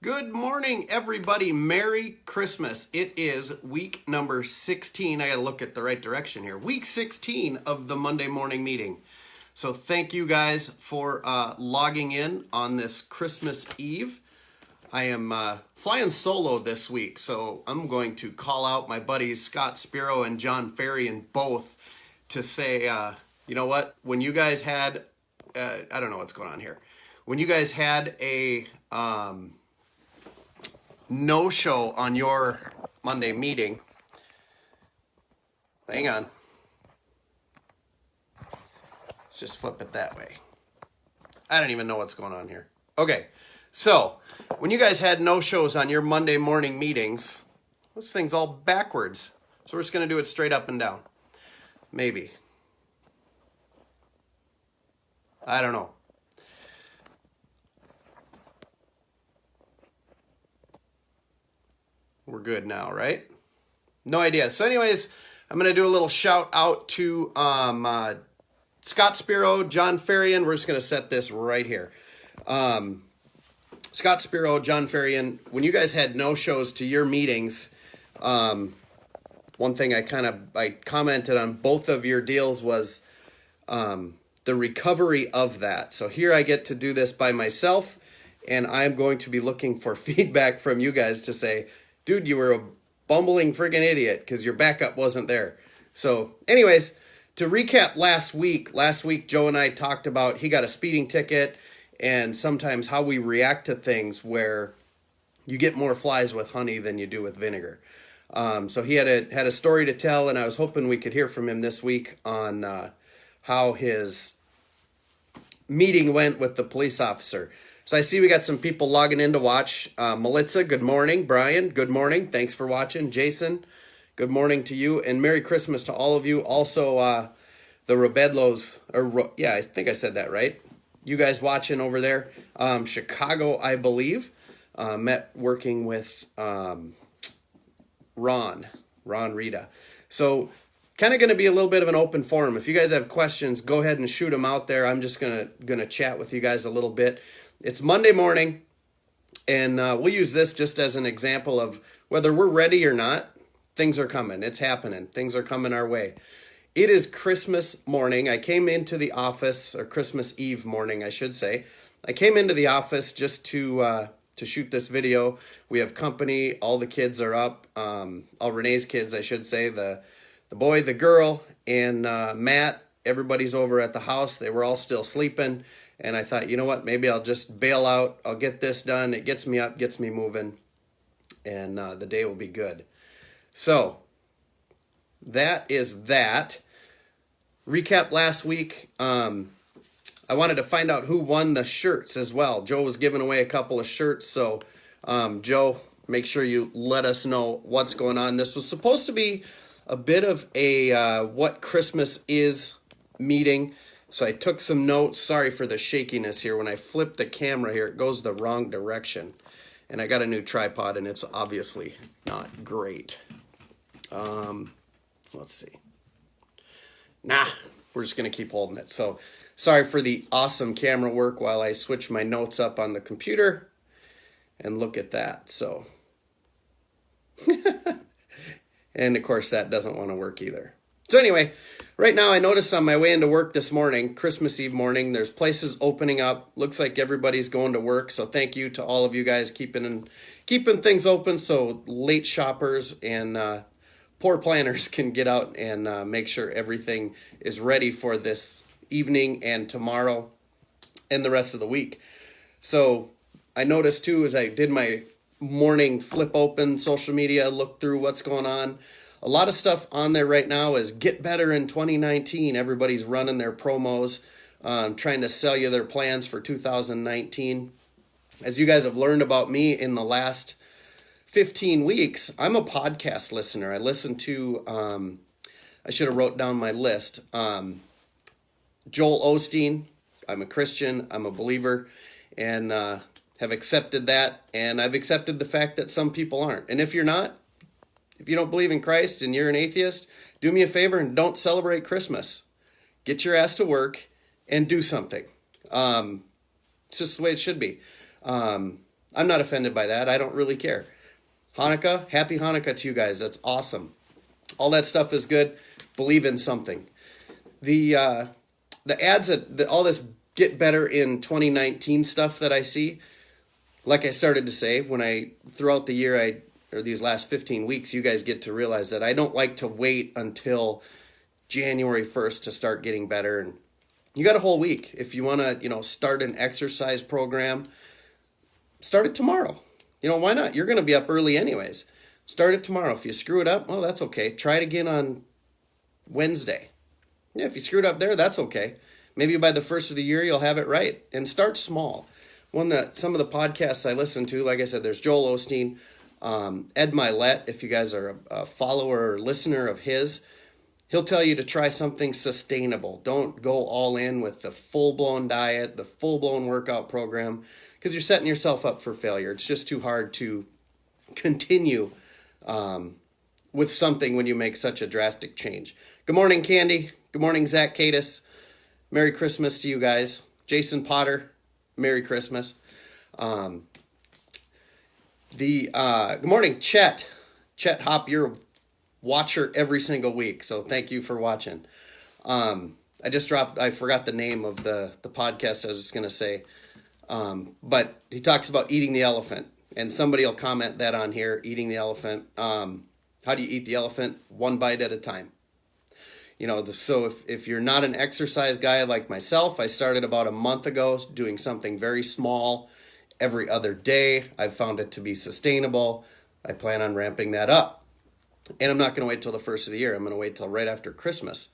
Good morning, everybody. Merry Christmas. It is week number 16. I gotta look at the right direction here. Week 16 of the Monday morning meeting. So thank you guys for logging in on this Christmas Eve. I am flying solo this week, so I'm going to call out my buddies Scott Spiro and John Ferry and both to say, you know what, when you guys had, I don't know what's going on here. When you guys had a no-show on your Monday meeting, hang on. Let's just flip it that way. I don't even know what's going on here. Okay, so when you guys had no-shows on your Monday morning meetings, this thing's all backwards. So we're just going to do it straight up and down. Maybe. I don't know. We're good now, right? No idea. So anyways, I'm going to do a little shout out to Scott Spiro, John Ferrian. We're just going to set this right here. Scott Spiro, John Ferrian, when you guys had no shows to your meetings, one thing I commented on both of your deals was the recovery of that. So here I get to do this by myself, and I'm going to be looking for feedback from you guys to say, dude, you were a bumbling friggin' idiot because your backup wasn't there. So anyways, to recap last week Joe and I talked about he got a speeding ticket and sometimes how we react to things where you get more flies with honey than you do with vinegar. So he had a story to tell, and I was hoping we could hear from him this week on how his meeting went with the police officer. So I see we got some people logging in to watch. Melissa, good morning. Brian, good morning. Thanks for watching. Jason, good morning to you. And Merry Christmas to all of you. Also, the Robedlos, yeah, I think I said that right. You guys watching over there. Chicago, I believe. Met working with Ron Rita. So kind of going to be a little bit of an open forum. If you guys have questions, go ahead and shoot them out there. I'm just gonna chat with you guys a little bit. It's Monday morning, and we'll use this just as an example of whether we're ready or not, things are coming. It's happening. Things are coming our way. It is Christmas morning. I came into the office, or Christmas Eve morning, I should say. I came into the office just to shoot this video. We have company. All the kids are up. All Renee's kids, I should say. The boy, the girl, and Matt. Everybody's over at the house. They were all still sleeping. And I thought, you know what, maybe I'll just bail out. I'll get this done. It gets me up, gets me moving, and the day will be good. So that is that. Recap last week. I wanted to find out who won the shirts as well. Joe was giving away a couple of shirts. So Joe, make sure you let us know what's going on. This was supposed to be a bit of a what Christmas is meeting. So I took some notes. Sorry for the shakiness here. When I flip the camera here, it goes the wrong direction. And I got a new tripod, and it's obviously not great. Let's see. Nah, we're just going to keep holding it. So sorry for the awesome camera work while I switch my notes up on the computer. And look at that. So, and of course, that doesn't want to work either. So anyway, right now I noticed on my way into work this morning, Christmas Eve morning, there's places opening up. Looks like everybody's going to work. So thank you to all of you guys keeping things open so late shoppers and poor planners can get out and make sure everything is ready for this evening and tomorrow and the rest of the week. So I noticed too, as I did my morning flip open social media, look through what's going on. A lot of stuff on there right now is get better in 2019. Everybody's running their promos, trying to sell you their plans for 2019. As you guys have learned about me in the last 15 weeks, I'm a podcast listener. I listen to, I should have wrote down my list. Joel Osteen. I'm a Christian. I'm a believer, and have accepted that. And I've accepted the fact that some people aren't. And if you're not, if you don't believe in Christ and you're an atheist, do me a favor and don't celebrate Christmas. Get your ass to work and do something. It's just the way it should be. I'm not offended by that. I don't really care. Hanukkah, happy Hanukkah to you guys. That's awesome. All that stuff is good. Believe in something. The ads all this get better in 2019 stuff that I see, like I started to say, throughout the year, or these last 15 weeks, you guys get to realize that I don't like to wait until January 1st to start getting better. And you got a whole week. If you want to, start an exercise program, start it tomorrow. Why not? You're going to be up early anyways. Start it tomorrow. If you screw it up, well, that's okay. Try it again on Wednesday. Yeah, if you screwed up there, that's okay. Maybe by the first of the year, you'll have it right. And start small. Some of the podcasts I listen to, like I said, there's Joel Osteen, Ed Milet, if you guys are a follower or listener of his, he'll tell you to try something sustainable. Don't go all in with the full-blown diet, the full-blown workout program, because you're setting yourself up for failure. It's just too hard to continue with something when you make such a drastic change. Good morning, Candy. Good morning, Zach Cadis. Merry Christmas to you guys. Jason Potter, Merry Christmas. Good morning, Chet. Chet Hop, you're a watcher every single week, so thank you for watching. I forgot the name of the podcast I was just going to say. But he talks about eating the elephant, and somebody will comment that on here, eating the elephant. How do you eat the elephant? One bite at a time. So if you're not an exercise guy like myself, I started about a month ago doing something very small every other day. I've found it to be sustainable. I plan on ramping that up. And I'm not going to wait till the first of the year. I'm going to wait till right after Christmas.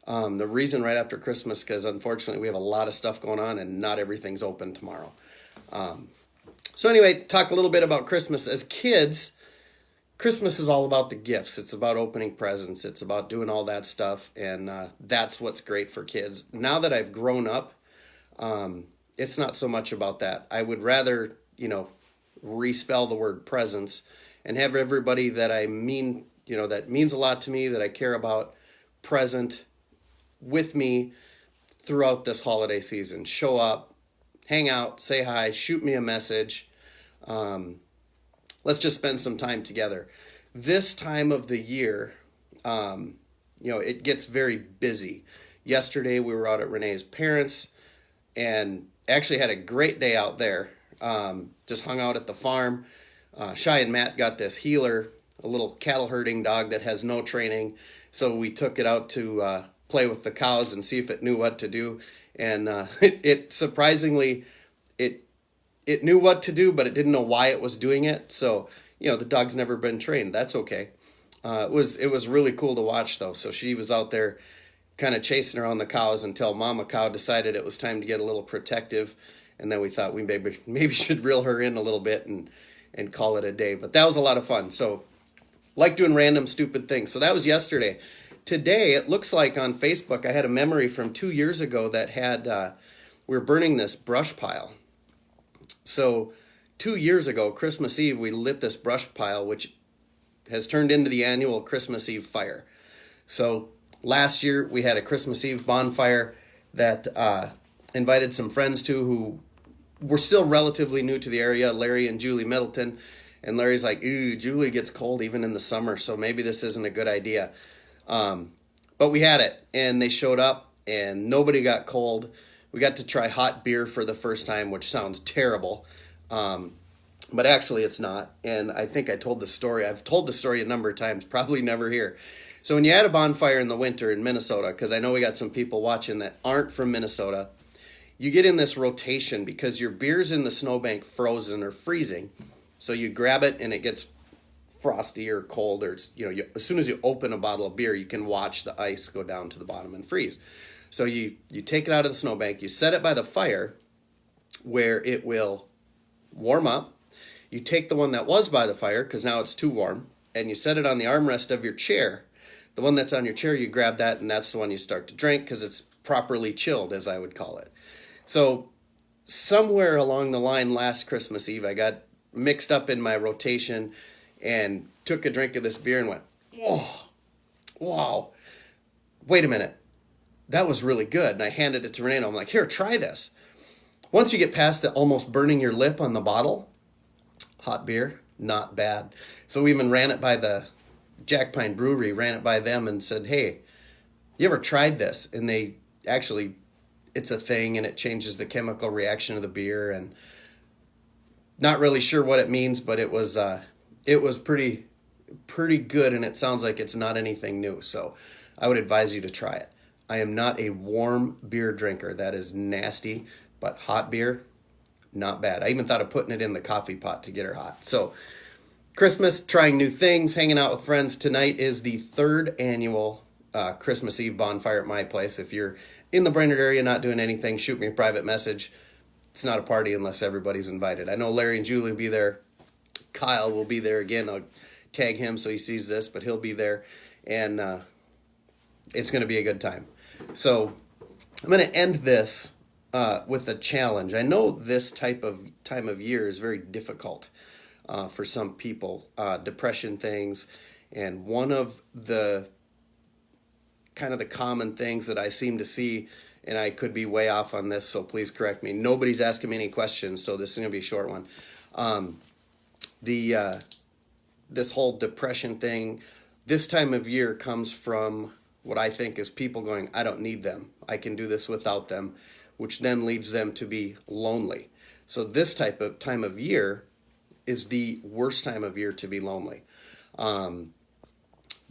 The reason right after Christmas, because unfortunately we have a lot of stuff going on and not everything's open tomorrow. So anyway, talk a little bit about Christmas. As kids, Christmas is all about the gifts. It's about opening presents. It's about doing all that stuff. And that's what's great for kids. Now that I've grown up, it's not so much about that. I would rather, respell the word presents and have everybody that I mean, that means a lot to me, that I care about, present with me throughout this holiday season. Show up, hang out, say hi, shoot me a message. Let's just spend some time together. This time of the year, it gets very busy. Yesterday we were out at Renee's parents and actually had a great day out there. Just hung out at the farm. Shai and Matt got this healer, a little cattle herding dog that has no training. So we took it out to play with the cows and see if it knew what to do. And it surprisingly, it knew what to do, but it didn't know why it was doing it. So, the dog's never been trained. That's okay. It was really cool to watch, though. So she was out there kind of chasing around the cows until Mama Cow decided it was time to get a little protective. And then we thought we maybe should reel her in a little bit and call it a day. But that was a lot of fun. So, like doing random stupid things. So that was yesterday. Today, it looks like on Facebook, I had a memory from 2 years ago that had, we were burning this brush pile. So 2 years ago, Christmas Eve, we lit this brush pile, which has turned into the annual Christmas Eve fire. So last year, we had a Christmas Eve bonfire that invited some friends to who were still relatively new to the area, Larry and Julie Middleton. And Larry's like, ooh, Julie gets cold even in the summer, so maybe this isn't a good idea. But we had it, and they showed up, and nobody got cold. We got to try hot beer for the first time, which sounds terrible. But actually it's not. And I think I told the story. I've told the story a number of times, probably never here. So when you had a bonfire in the winter in Minnesota, because I know we got some people watching that aren't from Minnesota, you get in this rotation because your beer's in the snowbank frozen or freezing. So you grab it and it gets frosty or cold, or as soon as you open a bottle of beer, you can watch the ice go down to the bottom and freeze. So you take it out of the snowbank, you set it by the fire where it will warm up. You take the one that was by the fire, because now it's too warm, and you set it on the armrest of your chair. The one that's on your chair, you grab that, and that's the one you start to drink because it's properly chilled, as I would call it. So somewhere along the line last Christmas Eve, I got mixed up in my rotation and took a drink of this beer and went, whoa, wow, wait a minute. That was really good. And I handed it to Renee, and I'm like, here, try this. Once you get past the almost burning your lip on the bottle, hot beer, not bad. So we even ran it by the Jack Pine Brewery, ran it by them and said, hey, you ever tried this? And they actually, it's a thing and it changes the chemical reaction of the beer, and not really sure what it means, but it was pretty good, and it sounds like it's not anything new. So I would advise you to try it. I am not a warm beer drinker. That is nasty, but hot beer, not bad. I even thought of putting it in the coffee pot to get her hot. So Christmas, trying new things, hanging out with friends. Tonight is the third annual Christmas Eve bonfire at my place. If you're in the Brainerd area not doing anything, shoot me a private message. It's not a party unless everybody's invited. I know Larry and Julie will be there. Kyle will be there again. I'll tag him so he sees this, but he'll be there. And it's going to be a good time. So I'm going to end this with a challenge. I know this type of time of year is very difficult for some people. Depression things. And one of the kind of the common things that I seem to see, and I could be way off on this, so please correct me. Nobody's asking me any questions, so this is going to be a short one. This whole depression thing, this time of year comes from what I think is people going, I don't need them. I can do this without them, which then leads them to be lonely. So this type of time of year is the worst time of year to be lonely.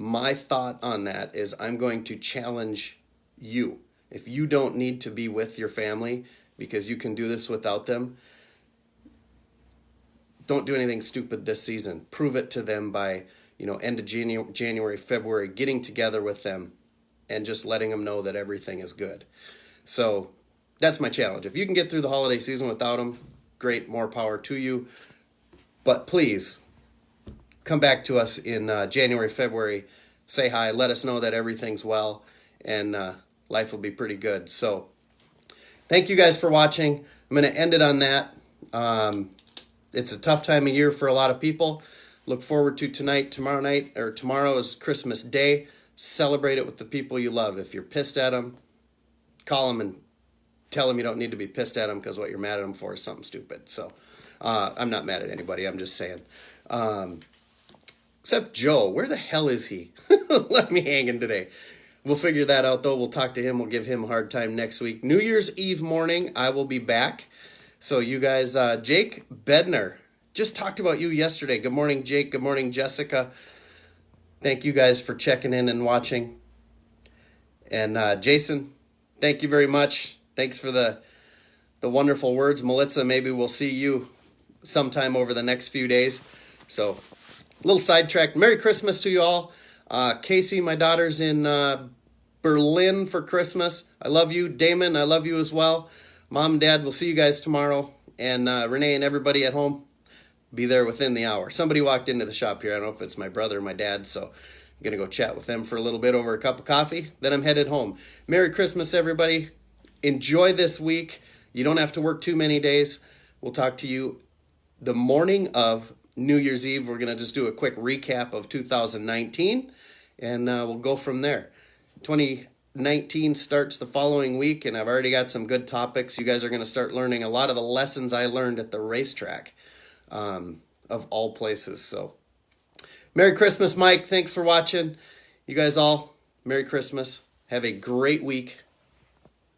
My thought on that is I'm going to challenge you. If you don't need to be with your family because you can do this without them, don't do anything stupid this season. Prove it to them by, end of January, February, getting together with them and just letting them know that everything is good. So that's my challenge. If you can get through the holiday season without them, great, more power to you. But please come back to us in January, February, say hi, let us know that everything's well, and life will be pretty good. So thank you guys for watching. I'm going to end it on that. It's a tough time of year for a lot of people. Look forward to tomorrow is Christmas Day. Celebrate it with the people you love. If you're pissed at them, call them and tell them you don't need to be pissed at them because what you're mad at them for is something stupid. So I'm not mad at anybody. I'm just saying. Except Joe. Where the hell is he? Left me hanging today. We'll figure that out, though. We'll talk to him. We'll give him a hard time next week. New Year's Eve morning, I will be back. So you guys, Jake Bednar, just talked about you yesterday. Good morning, Jake. Good morning, Jessica. Thank you guys for checking in and watching. And Jason, thank you very much. Thanks for the wonderful words. Melissa, maybe we'll see you sometime over the next few days. So a little sidetracked. Merry Christmas to you all. Casey, my daughter's in Berlin for Christmas. I love you. Damon, I love you as well. Mom and Dad, we'll see you guys tomorrow. And Renee and everybody at home, be there within the hour. Somebody walked into the shop here. I don't know if it's my brother or my dad, so I'm going to go chat with them for a little bit over a cup of coffee. Then I'm headed home. Merry Christmas, everybody. Enjoy this week. You don't have to work too many days. We'll talk to you the morning of New Year's Eve. We're going to just do a quick recap of 2019, and we'll go from there. 2019 starts the following week, and I've already got some good topics. You guys are going to start learning a lot of the lessons I learned at the racetrack, of all places. So, Merry Christmas, Mike. Thanks for watching. You guys all, Merry Christmas. Have a great week.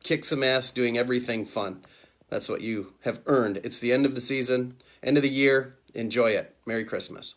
Kick some ass doing everything fun. That's what you have earned. It's the end of the season, end of the year. Enjoy it. Merry Christmas.